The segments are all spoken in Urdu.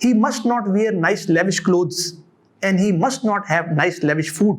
he must not wear nice lavish clothes and he must not have nice lavish food।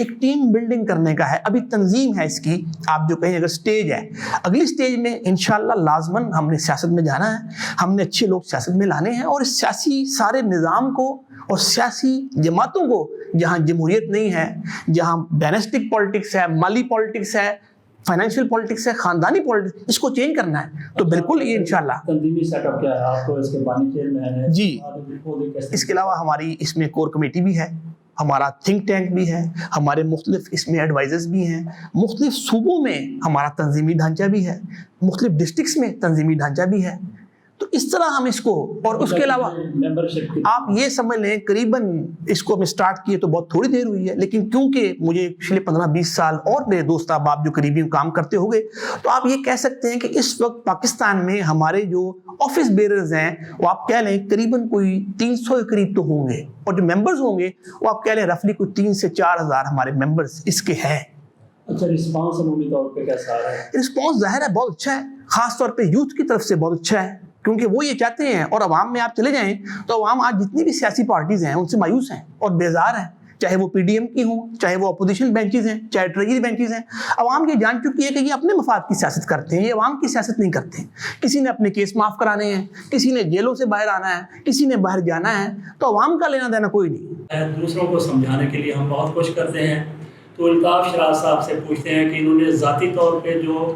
ایک ٹیم بلڈنگ کرنے کا ہے، ابھی تنظیم ہے اس کی، آپ جو کہیں اگر سٹیج ہے، اگلی سٹیج میں انشاءاللہ لازماً ہم نے سیاست میں جانا ہے، ہم نے اچھے لوگ سیاست میں لانے ہیں، اور اس سیاسی سارے نظام کو اور سیاسی جماعتوں کو، جہاں جمہوریت نہیں ہے، جہاں ڈائنسٹک پالیٹکس ہے، مالی پالیٹکس ہے، فائنینشیل پالیٹکس ہے، خاندانی پالیٹکس، اس کو چینج کرنا ہے. تو بالکل یہ انشاءاللہ تنظیمی سیٹ اپ کیا ہے آپ کو اس کے بانی چیئرمین ہے جی. اس کے علاوہ ہماری اس میں کور کمیٹی بھی ہے، ہمارا تھنک ٹینک بھی ہے، ہمارے مختلف اس میں ایڈوائزرز بھی ہیں، مختلف صوبوں میں ہمارا تنظیمی ڈھانچہ بھی ہے، مختلف ڈسٹرکٹس میں تنظیمی ڈھانچہ بھی ہے. تو اس طرح ہم اس کو، اور اس کے علاوہ آپ یہ سمجھ لیں قریباً اس کو ہم اسٹارٹ کیے تو بہت تھوڑی دیر ہوئی ہے، لیکن کیونکہ مجھے پچھلے 15-20 سال اور میرے دوست احباب جو قریبی کام کرتے ہو گئے، تو آپ یہ کہہ سکتے ہیں کہ اس وقت پاکستان میں ہمارے جو آفس بیررز ہیں وہ آپ کہہ لیں قریباً کوئی 300 کے قریب تو ہوں گے، اور جو ممبرز ہوں گے وہ آپ کہہ لیں رفلی کوئی 3 سے 4 ہزار ہمارے ممبرز اس کے ہیں. اچھا، رسپانس عمومی طور پہ کیسا آ رہا ہے؟ رسپانس ظاہر ہے بہت اچھا ہے، خاص طور پہ یوتھ کی طرف سے بہت اچھا ہے، کیونکہ وہ یہ چاہتے ہیں. اور عوام میں آپ چلے جائیں تو عوام آج جتنی بھی سیاسی پارٹیز ہیں ان سے مایوس ہیں اور بیزار ہیں، چاہے وہ پی ڈی ایم کی ہوں، چاہے وہ اپوزیشن بینچز ہیں، چاہے ٹریجری بینچز ہیں. عوام یہ جان چکی ہے کہ یہ اپنے مفاد کی سیاست کرتے ہیں، یہ عوام کی سیاست نہیں کرتے. کسی نے اپنے کیس معاف کرانے ہیں، کسی نے جیلوں سے باہر آنا ہے، کسی نے باہر جانا ہے، تو عوام کا لینا دینا کوئی نہیں. دوسروں کو سمجھانے کے لیے ہم بہت کچھ کرتے ہیں. تو الطاف شراز صاحب سے پوچھتے ہیں کہ انہوں نے ذاتی طور پہ جو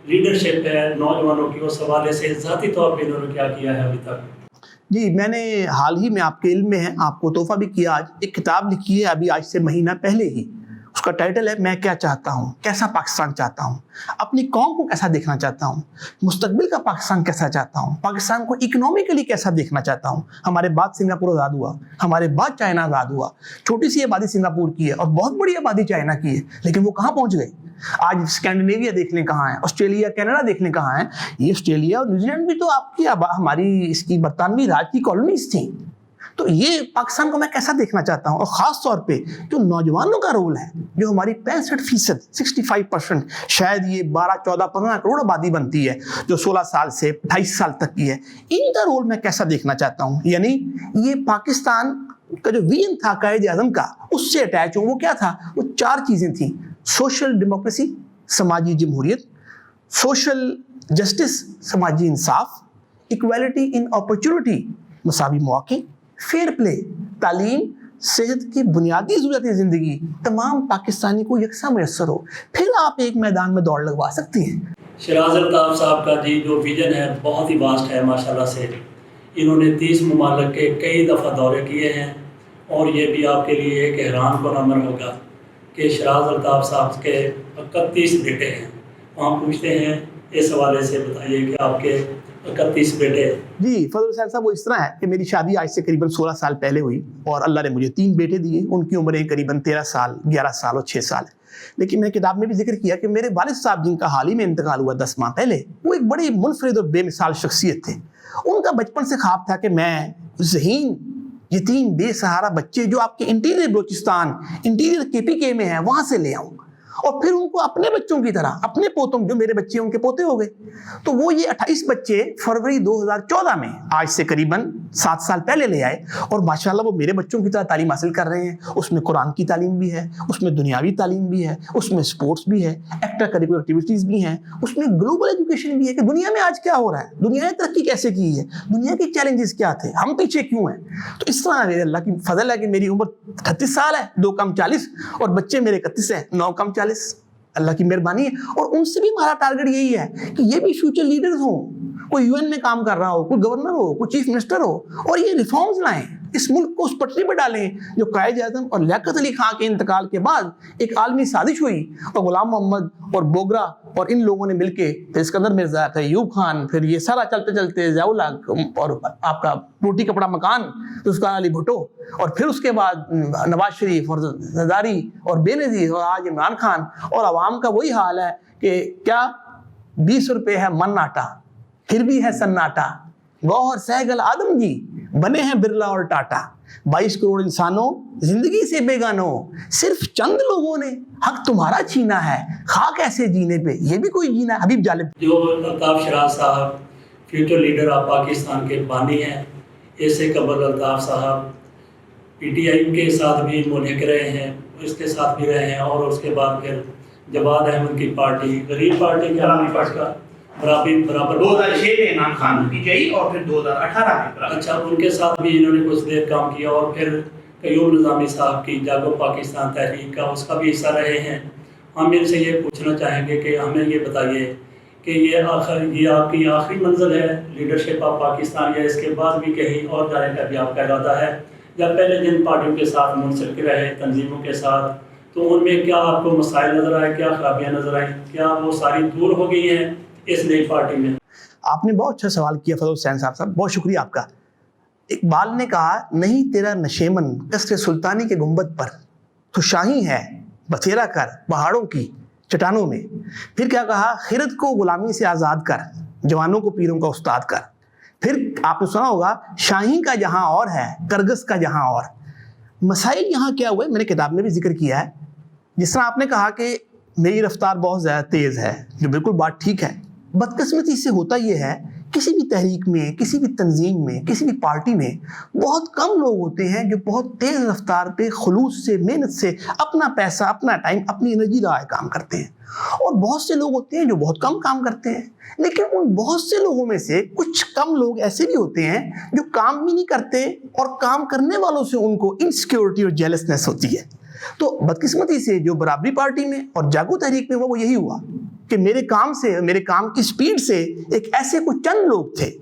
لیڈرشپ ہے نوجوانوں کی، اس حوالے سے ذاتی طور پہ انہوں نے کیا کیا ہے ابھی تک؟ جی، میں نے حال ہی میں، آپ کے علم میں ہے، آپ کو تحفہ بھی کیا، آج ایک کتاب لکھی ہے ابھی آج سے مہینہ پہلے ہی. اس کا ٹائٹل ہے میں کیا چاہتا ہوں، کیسا پاکستان چاہتا ہوں، اپنی قوم کو کیسا دیکھنا چاہتا ہوں، مستقبل کا پاکستان کیسا چاہتا ہوں، پاکستان کو اکنومیکلی کیسا دیکھنا چاہتا ہوں. ہمارے بعد سنگاپور آزاد ہوا، ہمارے بعد چائنا آزاد ہوا. چھوٹی سی آبادی سنگاپور کی ہے اور بہت بڑی آبادی چائنا کی ہے، لیکن وہ کہاں پہنچ گئے؟ آج اسکینڈینیویا دیکھ لیں کہاں ہے، آسٹریلیا کینیڈا دیکھ لیں کہاں ہے. یہ آسٹریلیا اور نیوزی لینڈ بھی تو آپ کی ہماری اس کی برطانوی راج کی کالونیز تھیں. تو یہ پاکستان کو میں کیسا دیکھنا چاہتا ہوں، اور خاص طور پہ جو نوجوانوں کا رول ہے، جو ہماری 65%، 65%، شاید یہ 12، 14، 15 کروڑ آبادی بنتی ہے جو 16 سال سے 28 سال تک کی ہے، ان کا رول میں کیسا دیکھنا چاہتا ہوں. یعنی یہ پاکستان کا جو ویژن تھا قائد اعظم کا، اس سے اٹیچ ہوں. وہ کیا تھا؟ وہ 4 چیزیں تھیں: سوشل ڈیموکریسی، سماجی جمہوریت، سوشل جسٹس، سماجی انصاف، ایکویلٹی ان اپرچونٹی، مساوی مواقع، فیئر پلے، تعلیم، صحت کی بنیادی ضرورت زندگی تمام پاکستانی کو یکساں میسر ہو. پھر آپ ایک میدان میں دوڑ لگوا سکتی ہیں. شراز الطاف صاحب کا جی جو ویژن ہے بہت ہی واسٹ ہے ماشاءاللہ سے. انہوں نے 30 ممالک کے کئی دفعہ دورے کیے ہیں، اور یہ بھی آپ کے لیے ایک حیران کن امر ہوگا کہ شراز الطاف صاحب کے 31 بیٹے ہیں. وہاں پوچھتے ہیں اس حوالے سے بتائیے کہ آپ کے 31 بیٹے. جی فضل حسین صاحب، وہ اس طرح ہے کہ میری شادی آج سے قریباً 16 سال پہلے ہوئی، اور اللہ نے مجھے 3 بیٹے دیے. ان کی عمریں قریباً 13 سال، 11 سال اور 6 سال. لیکن میں نے کتاب میں بھی ذکر کیا کہ میرے والد صاحب جن کا حال ہی میں انتقال ہوا 10 ماہ پہلے، وہ ایک بڑی منفرد اور بے مثال شخصیت تھے. ان کا بچپن سے خواب تھا کہ میں ذہین یتیم بے سہارا بچے جو آپ کے انٹیریئر بلوچستان، انٹیریئر KPK میں ہیں، وہاں سے لے آؤں، اور پھر ان کو اپنے بچوں کی طرح، اپنے پوتوں، جو میرے بچے ان کے پوتے ہو گئے. تو وہ یہ 28 بچے فروری 2014 میں، آج سے قریباً 7 سال پہلے لے آئے، اور ماشاءاللہ وہ میرے بچوں کی طرح تعلیم حاصل کر رہے ہیں. اس میں قرآن کی تعلیم بھی ہے، اس میں دنیاوی تعلیم بھی ہے، اس میں سپورٹس بھی ہے، ایکسٹرا کریکولر ایکٹیویٹیز بھی ہیں، اس میں گلوبل ایجوکیشن بھی ہے کہ دنیا میں آج کیا ہو رہا ہے، دنیا نے ترقی کیسے کی ہے، دنیا کے چیلنجز کیا تھے، ہم پیچھے کیوں ہیں. تو اس طرح میرے اللہ کی فضل ہے کہ میری عمر 38 سال ہے، 2 کم 40، اور بچے میرے 31 ہیں، 9 کم 40. اللہ کی مہربانی ہے. اور ان سے بھی ہمارا ٹارگٹ یہی ہے کہ یہ بھی فیوچر لیڈرز ہوں، کوئی UN میں کام کر رہا ہو، کوئی گورنر ہو، کوئی چیف منسٹر ہو، اور یہ ریفارمز لائیں، اس ملک کو اس پٹری پہ ڈالیں جو قائد اعظم اور لیاقت علی خان کے انتقال کے بعد ایک عالمی سازش ہوئی، اور غلام محمد اور بوگرا اور ان لوگوں نے مل کے، پھر اسکندر مرزا، پھر ایوب خان، پھر یہ سارا چلتے چلتے ضیاء الحق، اور آپ کا روٹی کپڑا مکان ذوالفقار علی بھٹو، اور پھر اس کے بعد نواز شریف اور زرداری اور بے نظیر، اور آج عمران خان. اور عوام کا وہی حال ہے کہ کیا 20 روپے ہے من آٹا، پھر بھی ہے سناٹا. گوہر سہگل آدم جی بنے ہیں برلا اور ٹاٹا. 22 کروڑ انسانوں زندگی سے بیگانوں، صرف چند لوگوں نے حق تمہارا چھینا ہے، خاک ایسے جینے پہ یہ بھی کوئی جینا ہے. حبیب جالب. جو الطاف شراز صاحب فیوچر لیڈر آف پاکستان کے بانی ہیں، اس سے قبل الطاف صاحب PTI کے ساتھ بھی منحق رہے ہیں، اس کے ساتھ بھی رہے ہیں، اور اس کے بعد پھر جواد احمد کی پارٹی، غریب پارٹی کیا نام ہے اس کا، برابر 2006 میں عمران خان کی گئی اور پھر 2018 میں اچھا ان کے ساتھ بھی انہوں نے کچھ دیر کام کیا، اور پھر قیوم نظامی صاحب کی جاگو پاکستان تحریک کا اس کا بھی حصہ رہے ہیں۔ ہم ان سے یہ پوچھنا چاہیں گے کہ ہمیں یہ بتائیے کہ یہ آپ کی آخری منزل ہے لیڈرشپ آف پاکستان، یا اس کے بعد بھی کہیں اور جانے کا بھی آپ کا ارادہ ہے؟ یا پہلے جن پارٹیوں کے ساتھ منسلک رہے تنظیموں کے ساتھ، تو ان میں کیا آپ کو مسائل نظر آئے، کیا خرابیاں نظر آئیں، کیا وہ ساری دور ہو گئی ہیں اس نئی پارٹی میں؟ آپ نے بہت اچھا سوال کیا فضل حسین صاحب، بہت شکریہ آپ کا۔ اقبال نے کہا نہیں تیرا نشیمن قصر سلطانی کے گنبد پر، تو شاہی ہے بسیرا کر پہاڑوں کی چٹانوں میں۔ پھر کیا کہا، خرد کو غلامی سے آزاد کر، جوانوں کو پیروں کا استاد کر۔ پھر آپ نے سنا ہوگا شاہی کا جہاں اور ہے، کرگس کا جہاں اور۔ مسائل یہاں کیا ہوئے میں نے کتاب میں بھی ذکر کیا ہے۔ جس طرح آپ نے کہا کہ میری رفتار بہت زیادہ تیز ہے، جو بالکل بات ٹھیک ہے۔ بدقسمتی سے ہوتا یہ ہے کسی بھی تحریک میں، کسی بھی تنظیم میں، کسی بھی پارٹی میں بہت کم لوگ ہوتے ہیں جو بہت تیز رفتار پہ خلوص سے، محنت سے اپنا پیسہ، اپنا ٹائم، اپنی انرجی لگا کے کام کرتے ہیں، اور بہت سے لوگ ہوتے ہیں جو بہت کم کام کرتے ہیں۔ لیکن ان بہت سے لوگوں میں سے کچھ کم لوگ ایسے بھی ہوتے ہیں جو کام بھی نہیں کرتے، اور کام کرنے والوں سے ان کو انسیکیورٹی اور جیلسنس ہوتی ہے۔ تو بدقسمتی سے جو برابری پارٹی میں اور جاگو تحریک میں وہ یہی ہوا کہ میرے کام سے، میرے کام کی سپیڈ سے ایک ایسے کچھ چند لوگ تھے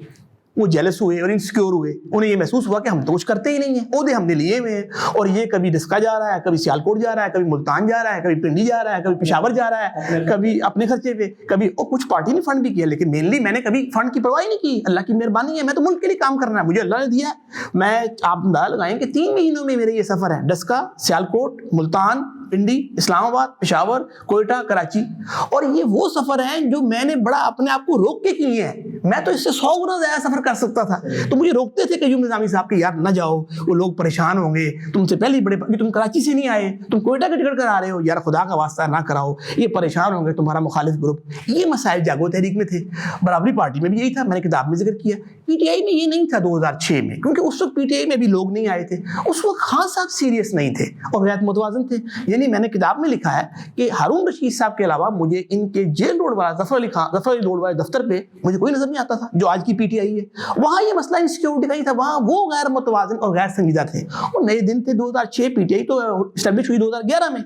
وہ جیلس ہوئے اور انسیکیور ہوئے۔ انہیں یہ محسوس ہوا کہ ہم تو کچھ کرتے ہی نہیں ہیں، عہدے ہم نے لیے ہوئے ہیں، اور یہ کبھی ڈسکا جا رہا ہے، کبھی سیالکوٹ جا رہا ہے، کبھی ملتان جا رہا ہے، کبھی پنڈی جا رہا ہے، کبھی پشاور جا رہا ہے، کبھی اپنے خرچے پہ، کبھی اور کچھ پارٹی نے فنڈ بھی کیا، لیکن مینلی میں نے کبھی فنڈ کی پرواہ نہیں کی۔ اللہ کی مہربانی ہے، میں تو ملک کے لیے کام کرنا ہے، مجھے اللہ نے دیا ہے۔ میں آپ اندازہ لگائیں کہ 3 مہینوں میں میرے یہ سفر ہے، ڈسکا، سیالکوٹ، ملتان، پنڈی، اسلام آباد، پشاور، کوئٹہ، کراچی، اور یہ وہ سفر ہیں جو میں نے بڑا اپنے آپ کو روک کے کیے ہیں۔ میں تو اس سے 100 گنا زیادہ سفر کر سکتا تھا، تو مجھے روکتے تھے قیوم نظامی صاحب کہ یار نہ جاؤ، وہ لوگ پریشان ہوں گے، تم سے پہلے بڑے، تم کراچی سے نہیں آئے، تم کوئٹہ کا ٹکٹ کرا رہے ہو، یار خدا کا واسطہ نہ کراؤ، یہ پریشان ہوں گے تمہارا مخالف گروپ۔ یہ مسائل جاگو تحریک میں تھے، برابری پارٹی میں بھی یہی تھا، میں نے کتاب میں ذکر کیا۔ پی ٹی آئی میں یہ نہیں تھا 2006 میں، کیونکہ اس وقت پی ٹی آئی میں بھی لوگ نہیں آئے تھے، اس وقت خان صاحب سیریس نہیں تھے اور غیر متوازن تھے۔ یعنی میں نے کتاب میں لکھا ہے کہ ہارون رشید صاحب کے علاوہ مجھے ان کے جیل روڈ والا ظفر علی روڈ والے دفتر پہ مجھے کوئی نظر نہیں آتا تھا جو آج کی پی ٹی آئی ہے۔ وہاں یہ مسئلہ انسیکیورٹی کا ہی تھا، وہاں وہ غیر متوازن اور غیر سنجیدہ تھے، اور نئے دن تھے 2006، پی ٹی آئی تو اسٹیبلش ہوئی 2011 میں،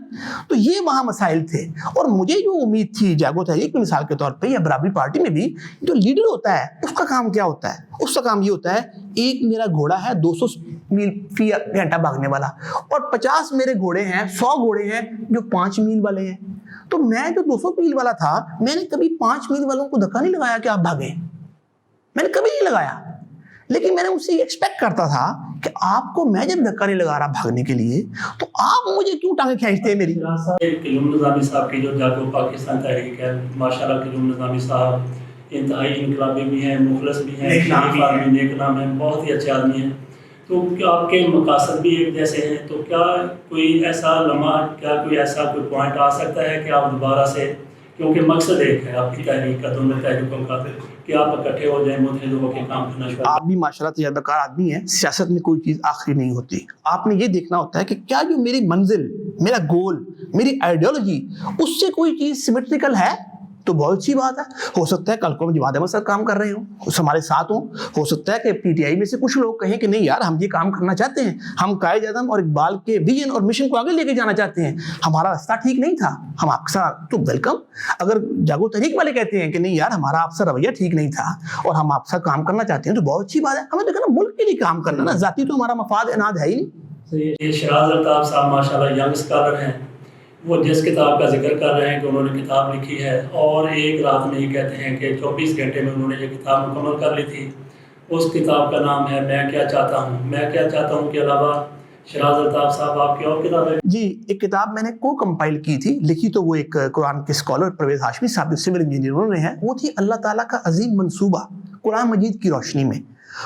تو یہ وہاں مسائل تھے۔ اور مجھے جو امید تھی جاگو تحریک کی مثال کے طور پہ یا برابری پارٹی میں بھی، جو لیڈر ہوتا ہے اس کا کام کیا ہوتا ہے؟ اس کا کام یہ ہوتا ہے، ایک میرا گھوڑا ہے 200 میل فی گھنٹہ بھاگنے والا، اور 50 میرے گھوڑے ہیں، 100 گھوڑے ہیں جو 5 میل والے ہیں۔ تو میں جو 200 میل والا تھا، میں نے کبھی 5 میل والوں کو دھکا نہیں لگایا کہ آپ بھاگیں، میں نے کبھی نہیں لگایا، لیکن میں نے ان سے یہ ایکسپیکٹ کرتا تھا کہ آپ کو میں جب دھکا نہیں لگا رہا بھاگنے کے لیے، تو آپ مجھے کیوں ٹانگیں کھینچتے ہیں میری؟ قیوم نظامی صاحب کی جو جاگو پاکستان تحریک ہے، ماشاءاللہ قیوم نظامی صاحب انتہائی انقلابی بھی ہیں، مخلص بھی ہیں، نیک نام ہیں، بہت ہی اچھے آدمی ہیں۔ تو کیا آپ کے مقاصد بھی ایک جیسے ہیں؟ تو کیا کوئی ایسا لمحہ، کیا کوئی ایسا کوئی پوائنٹ آ سکتا ہے کہ آپ دوبارہ سے، کیونکہ مقصد ایک ہے آپ کی تحریک کا، دونوں تحریکوں کا، کہ آپ اکٹھے ہو جائیں، متحد ہو کے کام کرنا شروع؟ آپ بھی ماشاءاللہ تجربہ کار آدمی ہیں، سیاست میں کوئی چیز آخری نہیں ہوتی۔ آپ نے یہ دیکھنا ہوتا ہے کہ کیا جو میری منزل، میرا گول، میری آئیڈیالوجی، اس سے کوئی چیز سیمیٹریکل ہے، تو بہت اچھی بات ہے۔ ہو سکتا ہے کل کو ہم جماعت احمد سر کام کر رہے ہوں، اس ہمارے ساتھ ہوں، ہو سکتا ہے کہ پی ٹی آئی میں سے کچھ لوگ کہیں کہ نہیں یار ہم یہ کام کرنا چاہتے ہیں، ہم قائد اعظم اور اقبال کے ویژن اور مشن کو آگے لے کے جانا چاہتے ہیں، ہمارا راستہ ٹھیک نہیں تھا، ہم آپ کے ساتھ تو ویلکم۔ اگر جاگو تحریک والے کہتے ہیں کہ نہیں یار ہمارا آپ سے رویہ ٹھیک نہیں تھا اور ہم آپ سے کام کرنا چاہتے ہیں، تو بہت اچھی بات ہے۔ ہمیں دیکھنا ملک کے لیے کام کرنا نا، ذاتی تو ہمارا مفاد اناد ہے ہی نہیں۔ یہ شہراز الطاف صاحب ماشاءاللہ ینگ اسکالر ہیں، وہ جس کتاب کا ذکر کر رہے ہیں کہ انہوں نے کتاب لکھی ہے اور ایک رات میں ہی کہتے ہیں کہ 24 گھنٹے میں انہوں نے یہ کتاب مکمل کر لی تھی۔ اس کتاب کا نام ہے میں کیا چاہتا ہوں۔ میں کیا چاہتا ہوں کے علاوہ شہراز الطاف صاحب آپ کی اور کتابیں؟ جی، ایک کتاب میں نے کو کمپائل کی تھی، لکھی تو وہ ایک قرآن کے اسکالر پرویز ہاشمی صاحب جو سول انجینئر انہوں نے ہیں، وہ تھی اللہ تعالیٰ کا عظیم منصوبہ قرآن مجید کی روشنی میں۔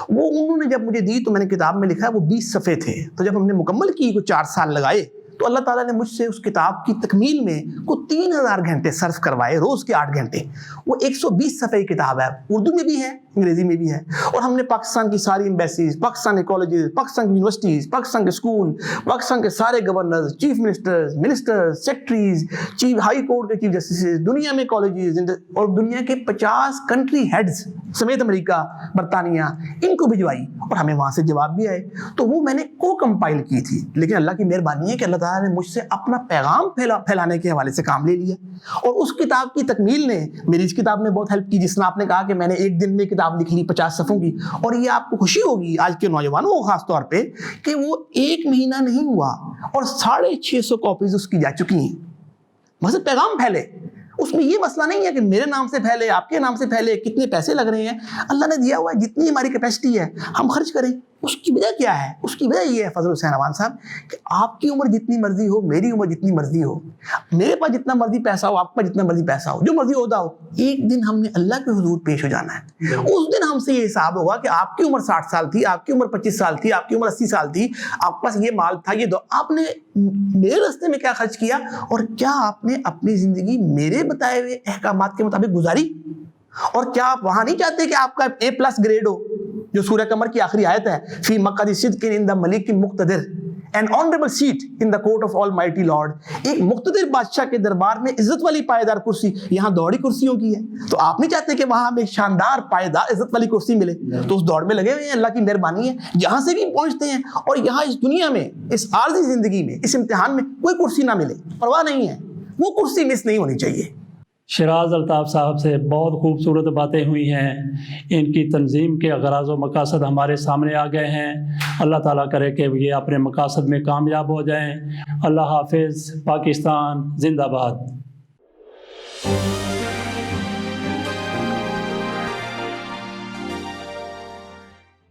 وہ انہوں نے جب مجھے دی تو میں نے کتاب میں لکھا ہے وہ 20 صفحے تھے، تو جب ہم نے مکمل کی کو 4 سال لگائے، تو اللہ تعالیٰ نے مجھ سے اس کتاب کی تکمیل میں کو 3000 گھنٹے صرف کروائے، روز کے 8 گھنٹے۔ وہ 120 صفحے کی کتاب ہے، اردو میں بھی ہے انگریزی میں بھی ہے. اور ہم نے پاکستان کی ساری ایمبیسیز، پاکستان کے کالجز، پاکستان کی یونیورسٹیز، پاکستان کے اسکول، پاکستان کے سارے governors, chief ministers, secretaries, chief high court کے چیف جسٹسز، دنیا میں کالجز اور دنیا کے 50 کنٹری ہیڈز سمیت امریکہ، برطانیہ، ان کو بھجوائی اور ہمیں وہاں سے جواب بھی آئے. تو وہ میں نے کو کمپائل کی تھی. لیکن اللہ کی مہربانی ہے کہ اللہ تعالیٰ نے مجھ سے اپنا پیغام پھیلانے کے حوالے سے کام لے لیا. اور اس کتاب کی تکمیل نے میری اس کتاب میں بہت ہیلپ کی. جس نے آپ نے کہا کہ میں نے ایک دن میں کتاب لکھ لی 50 صفحوں کی. اور یہ آپ کو خوشی ہوگی آج کے نوجوانوں کو خاص طور پہ کہ وہ 1 مہینہ نہیں ہوا اور 650 کاپیز اس کی جا چکی ہیں. مطلب پیغام پھیلے. اس میں یہ مسئلہ نہیں ہے کہ میرے نام سے پھیلے، آپ کے نام سے پھیلے، کتنے پیسے لگ رہے ہیں. اللہ نے دیا ہوا ہے، جتنی ہماری کیپیسٹی ہے ہم خرچ کریں. اس کی وجہ کیا ہے؟ اس کی وجہ یہ ہے فضل حسین عوان صاحب کہ آپ کی عمر جتنی مرضی ہو، میری عمر جتنی مرضی ہو، میرے پاس جتنا مرضی پیسہ ہو، آپ کے پاس جتنا مرضی پیسہ ہو، جو مرضی عہدہ ہو، ایک دن ہم نے اللہ کے حضور پیش ہو جانا ہے. اس دن ہم سے یہ حساب ہوگا کہ آپ کی عمر 60 سال تھی، آپ کی عمر 25 سال تھی، آپ کی عمر 80 سال تھی، آپ کے پاس یہ مال تھا، یہ آپ نے میرے راستے میں کیا خرچ کیا اور کیا آپ نے اپنی زندگی میرے بتائے ہوئے احکامات کے مطابق گزاری. اور کیا آپ وہاں نہیں چاہتے کہ آپ کا A+ گریڈ ہو، جو سورہ قمر کی آخری آیت ہے، فی مقعد صدق عند ملیک مقتدر، an honorable seat in the court of almighty Lord. ایک مقتدر بادشاہ کے دربار میں عزت والی پائیدار کرسی، یہاں دوڑی کرسیوں کی ہے. تو آپ نہیں چاہتے کہ وہاں ہمیں ایک شاندار پائیدار عزت والی کرسی ملے؟ تو اس دوڑ میں لگے ہوئے ہیں. اللہ کی مہربانی ہے جہاں سے بھی پہنچتے ہیں. اور یہاں اس دنیا میں، اس عارضی زندگی میں، اس امتحان میں کوئی کرسی نہ ملے، پرواہ نہیں ہے، وہ کرسی مس نہیں ہونی چاہیے. شیراز الطاف صاحب سے بہت خوبصورت باتیں ہوئی ہیں. ان کی تنظیم کے اغراض و مقاصد ہمارے سامنے آ گئے ہیں. اللہ تعالیٰ کرے کہ یہ اپنے مقاصد میں کامیاب ہو جائیں. اللہ حافظ. پاکستان زندہ باد.